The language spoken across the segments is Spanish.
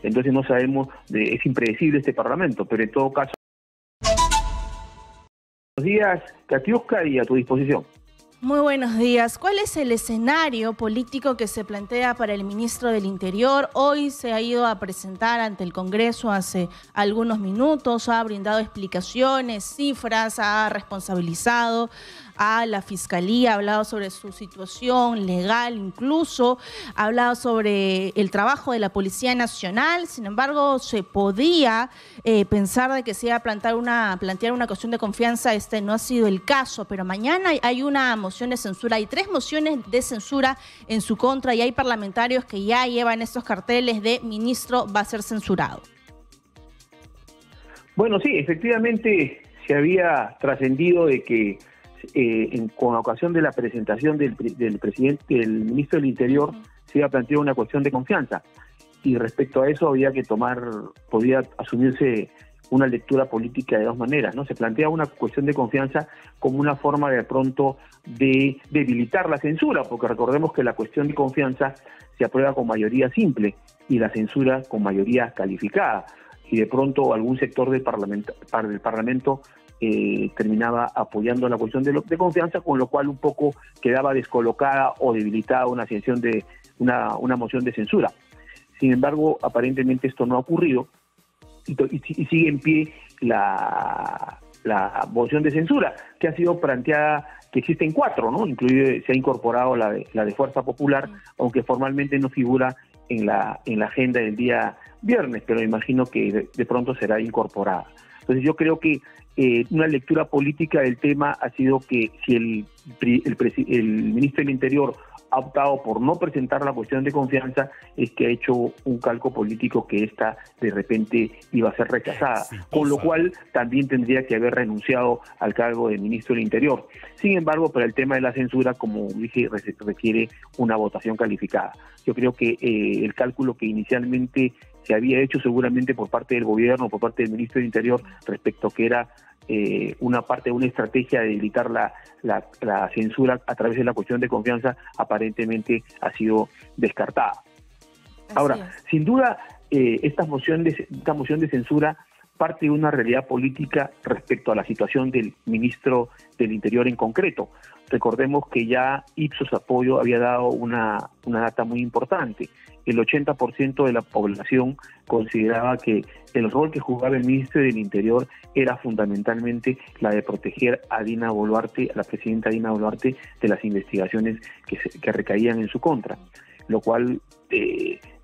Entonces no sabemos, es impredecible este Parlamento, pero en todo caso, buenos días, Katiuska, y a tu disposición. Muy buenos días. ¿Cuál es el escenario político que se plantea para el ministro del Interior? Hoy se ha ido a presentar ante el Congreso hace algunos minutos, ha brindado explicaciones, cifras, ha responsabilizado a la Fiscalía, ha hablado sobre su situación legal, incluso ha hablado sobre el trabajo de la Policía Nacional. Sin embargo, se podía pensar de que se iba a plantear una cuestión de confianza. Este no ha sido el caso, pero mañana hay una moción de censura, hay 3 mociones de censura en su contra y hay parlamentarios que ya llevan estos carteles de ministro va a ser censurado. Bueno, sí, efectivamente se había trascendido de que con ocasión de la presentación del ministro del Interior se iba a plantear una cuestión de confianza, y respecto a eso podía asumirse una lectura política de 2 maneras, ¿no? Se plantea una cuestión de confianza como una forma de pronto de debilitar la censura, porque recordemos que la cuestión de confianza se aprueba con mayoría simple y la censura con mayoría calificada, y de pronto algún sector del Parlamento terminaba apoyando la cuestión de confianza, con lo cual un poco quedaba descolocada o debilitada una moción de censura. Sin embargo, aparentemente esto no ha ocurrido y sigue en pie la moción de censura, que ha sido planteada, que existen 4, ¿no? Inclusive se ha incorporado la de Fuerza Popular, aunque formalmente no figura en la agenda del día viernes, pero imagino que de pronto será incorporada. Entonces yo creo que una lectura política del tema ha sido que si el ministro del Interior ha optado por no presentar la cuestión de confianza, es que ha hecho un calco político que esta de repente iba a ser rechazada, con lo cual también tendría que haber renunciado al cargo de ministro del Interior. Sin embargo, para el tema de la censura, como dije, requiere una votación calificada. Yo creo que el cálculo que inicialmente se había hecho seguramente por parte del gobierno, por parte del ministro del Interior, respecto a que era una parte de una estrategia de debilitar la censura a través de la cuestión de confianza, aparentemente ha sido descartada. Ahora, sin duda, esta moción de censura parte de una realidad política respecto a la situación del ministro del Interior en concreto. Recordemos que ya Ipsos Apoyo había dado una data muy importante. El 80% de la población consideraba que el rol que jugaba el ministro del Interior era fundamentalmente la de proteger a Dina Boluarte, a la presidenta Dina Boluarte, de las investigaciones que recaían en su contra, lo cual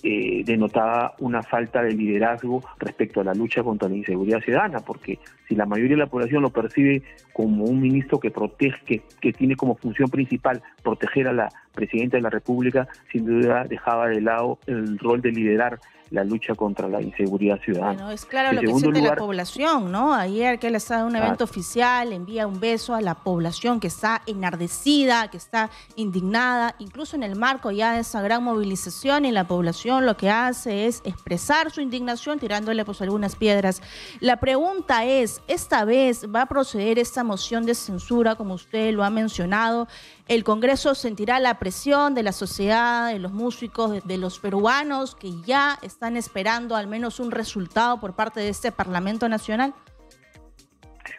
denotaba una falta de liderazgo respecto a la lucha contra la inseguridad ciudadana, porque si la mayoría de la población lo percibe como un ministro que protege, que tiene como función principal proteger a la presidenta de la República, sin duda dejaba de lado el rol de liderar la lucha contra la inseguridad ciudadana. Bueno, es claro lo que siente la población, ¿no? Ayer que él estaba en un evento oficial, envía un beso a la población que está enardecida, que está indignada, incluso en el marco ya de esa gran movilización, y la población lo que hace es expresar su indignación tirándole pues algunas piedras. La pregunta es, ¿esta vez va a proceder esta moción de censura, como usted lo ha mencionado? ¿El Congreso sentirá la presión de la sociedad, de los músicos, de los peruanos que ya están esperando al menos un resultado por parte de este Parlamento Nacional?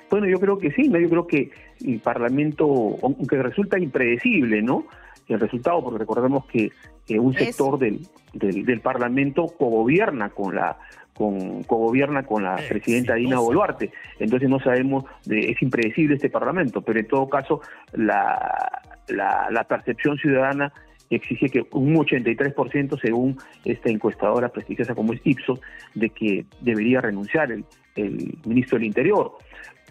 Bueno, yo creo que sí, ¿no? Yo creo que el Parlamento, aunque resulta impredecible, ¿no?, el resultado, porque recordemos que un sector del Parlamento cogobierna con la presidenta Dina Boluarte. Entonces no sabemos, es impredecible este Parlamento, pero en todo caso la percepción ciudadana exige que un 83%, según esta encuestadora prestigiosa como es Ipsos, de que debería renunciar el ministro del Interior.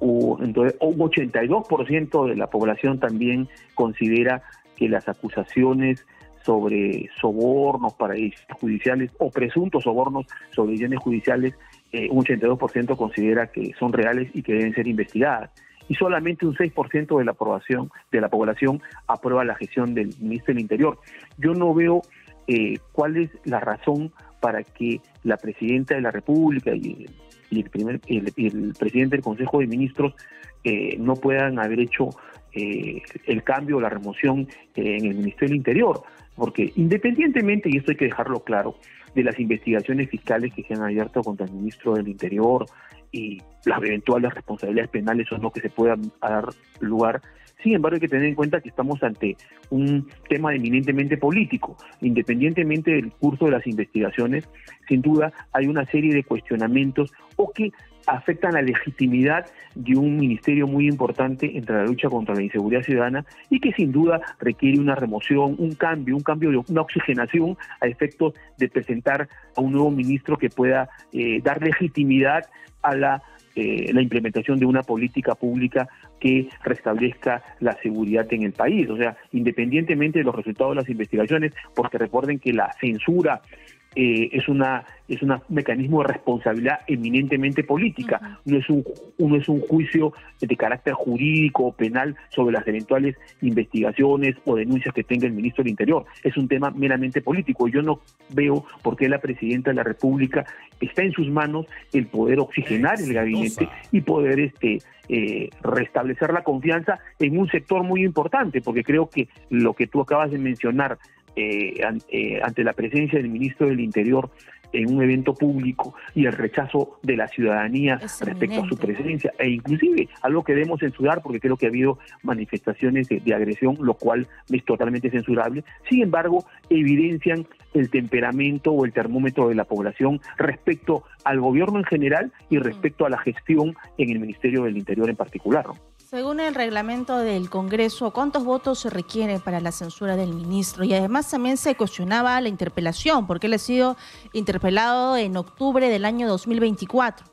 Entonces, un 82% de la población también considera que las acusaciones sobre sobornos para decisiones judiciales o presuntos sobornos sobre decisiones judiciales, un 82% considera que son reales y que deben ser investigadas. Y solamente un 6% de la población aprueba la gestión del ministro del Interior. Yo no veo cuál es la razón para que la presidenta de la República y el presidente del Consejo de Ministros no puedan haber hecho el cambio o la remoción en el Ministerio del Interior, porque independientemente, y esto hay que dejarlo claro, de las investigaciones fiscales que se han abierto contra el ministro del Interior y las eventuales responsabilidades penales o no que se puedan dar lugar. Sin embargo, hay que tener en cuenta que estamos ante un tema eminentemente político. Independientemente del curso de las investigaciones, sin duda hay una serie de cuestionamientos o que afectan la legitimidad de un ministerio muy importante entre la lucha contra la inseguridad ciudadana y que sin duda requiere una remoción, un cambio, una oxigenación a efectos de presentar a un nuevo ministro que pueda dar legitimidad a la implementación de una política pública que restablezca la seguridad en el país. O sea, independientemente de los resultados de las investigaciones, porque recuerden que la censura es un mecanismo de responsabilidad eminentemente política, no es un juicio de carácter jurídico o penal sobre las eventuales investigaciones o denuncias que tenga el ministro del Interior, es un tema meramente político. Yo no veo por qué la presidenta de la República está en sus manos el poder oxigenar el gabinete y poder restablecer la confianza en un sector muy importante, porque creo que lo que tú acabas de mencionar ante la presencia del ministro del Interior en un evento público y el rechazo de la ciudadanía respecto a su presencia, e inclusive algo que debemos censurar porque creo que ha habido manifestaciones de agresión, lo cual es totalmente censurable. Sin embargo, evidencian el temperamento o el termómetro de la población respecto al gobierno en general y respecto a la gestión en el Ministerio del Interior en particular, ¿no? Según el reglamento del Congreso, ¿cuántos votos se requieren para la censura del ministro? Y además también se cuestionaba la interpelación, porque él ha sido interpelado en octubre del año 2024.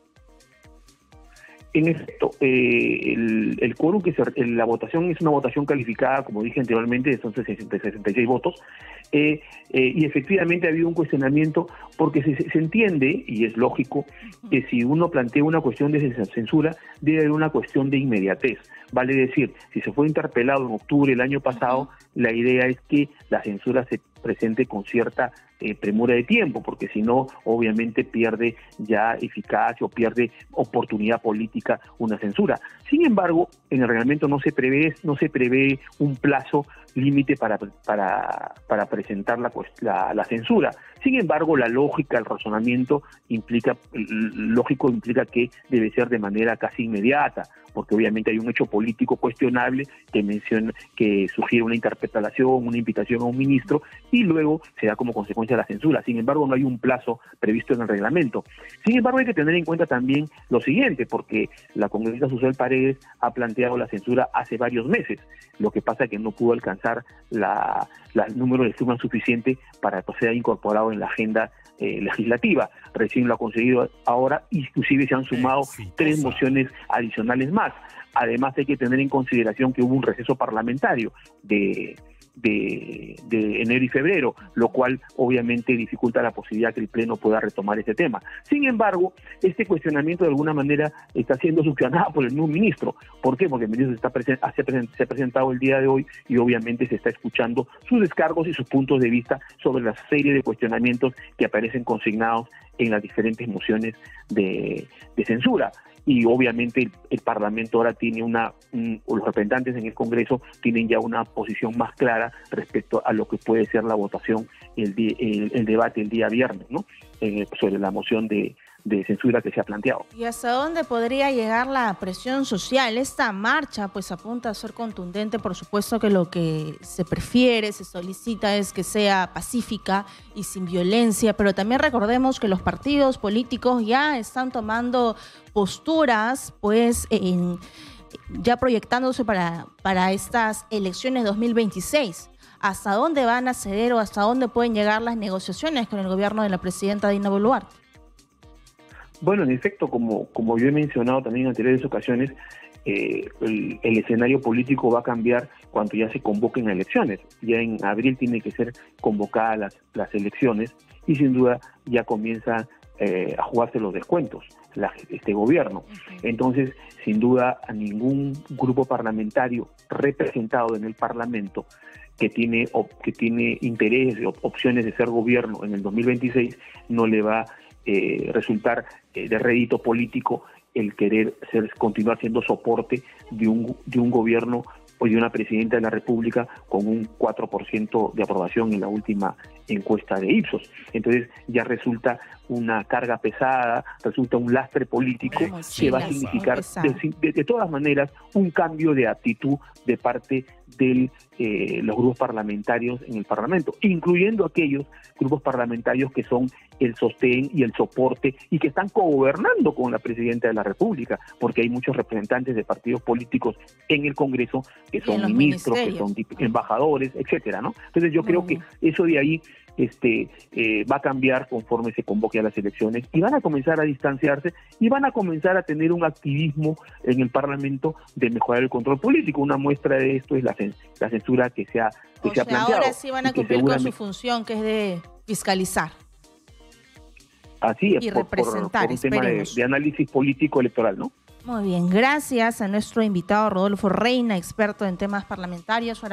En efecto, el quórum la votación es una votación calificada, como dije anteriormente, son 66 votos, y efectivamente ha habido un cuestionamiento porque se entiende, y es lógico, que si uno plantea una cuestión de censura, debe haber una cuestión de inmediatez. Vale decir, si se fue interpelado en octubre del año pasado, la idea es que la censura se presente con cierta premura de tiempo, porque si no, obviamente pierde ya eficacia o pierde oportunidad política una censura. Sin embargo, en el reglamento no se prevé un plazo límite para presentar la censura. Sin embargo, la lógica, el razonamiento implica que debe ser de manera casi inmediata, porque obviamente hay un hecho político cuestionable que sugiere una interpelación, una invitación a un ministro, y luego se da como consecuencia la censura. Sin embargo, no hay un plazo previsto en el reglamento. Sin embargo, hay que tener en cuenta también lo siguiente, porque la congresista Susel Paredes ha planteado la censura hace varios meses. Lo que pasa es que no pudo alcanzar el número de firmas suficiente para que sea incorporado en la agenda legislativa. Recién lo ha conseguido ahora, inclusive se han sumado 3 mociones adicionales más. Además, hay que tener en consideración que hubo un receso parlamentario de enero y febrero, lo cual obviamente dificulta la posibilidad que el Pleno pueda retomar este tema. Sin embargo, este cuestionamiento de alguna manera está siendo subsanado por el nuevo ministro. ¿Por qué? Porque el ministro se ha presentado el día de hoy y obviamente se está escuchando sus descargos y sus puntos de vista sobre la serie de cuestionamientos que aparecen consignados en las diferentes mociones de censura. Y obviamente el Parlamento ahora tiene los representantes en el Congreso tienen ya una posición más clara respecto a lo que puede ser la votación, el debate el día viernes, ¿no? Sobre la moción de censura que se ha planteado. ¿Y hasta dónde podría llegar la presión social? Esta marcha pues apunta a ser contundente, por supuesto que lo que se prefiere, se solicita es que sea pacífica y sin violencia, pero también recordemos que los partidos políticos ya están tomando posturas pues ya proyectándose para estas elecciones 2026. ¿Hasta dónde van a ceder o hasta dónde pueden llegar las negociaciones con el gobierno de la presidenta Dina Boluarte? Bueno, en efecto, como yo he mencionado también en anteriores ocasiones, el escenario político va a cambiar cuando ya se convoquen a elecciones. Ya en abril tienen que ser convocadas las elecciones y sin duda ya comienza a jugarse los descuentos este gobierno. Entonces, sin duda, a ningún grupo parlamentario representado en el Parlamento que tiene intereses o opciones de ser gobierno en el 2026 no le va a resultar de rédito político el querer continuar siendo soporte de un gobierno hoy una presidenta de la República con un 4% de aprobación en la última encuesta de Ipsos. Entonces ya resulta una carga pesada, resulta un lastre político que va a significar de todas maneras un cambio de actitud de parte de los grupos parlamentarios en el Parlamento, incluyendo aquellos grupos parlamentarios que son el sostén y el soporte y que están cogobernando con la presidenta de la República, porque hay muchos representantes de partidos políticos en el Congreso que son ministros, que son embajadores, etcétera, ¿no? Entonces yo creo que eso de ahí va a cambiar conforme se convoque a las elecciones y van a comenzar a distanciarse y van a comenzar a tener un activismo en el Parlamento de mejorar el control político. Una muestra de esto es la censura que se ha planteado. Ahora sí van a cumplir con su función, que es de fiscalizar. Así es, y por un tema de análisis político electoral, ¿no? Muy bien, gracias a nuestro invitado Rodolfo Reina, experto en temas parlamentarios.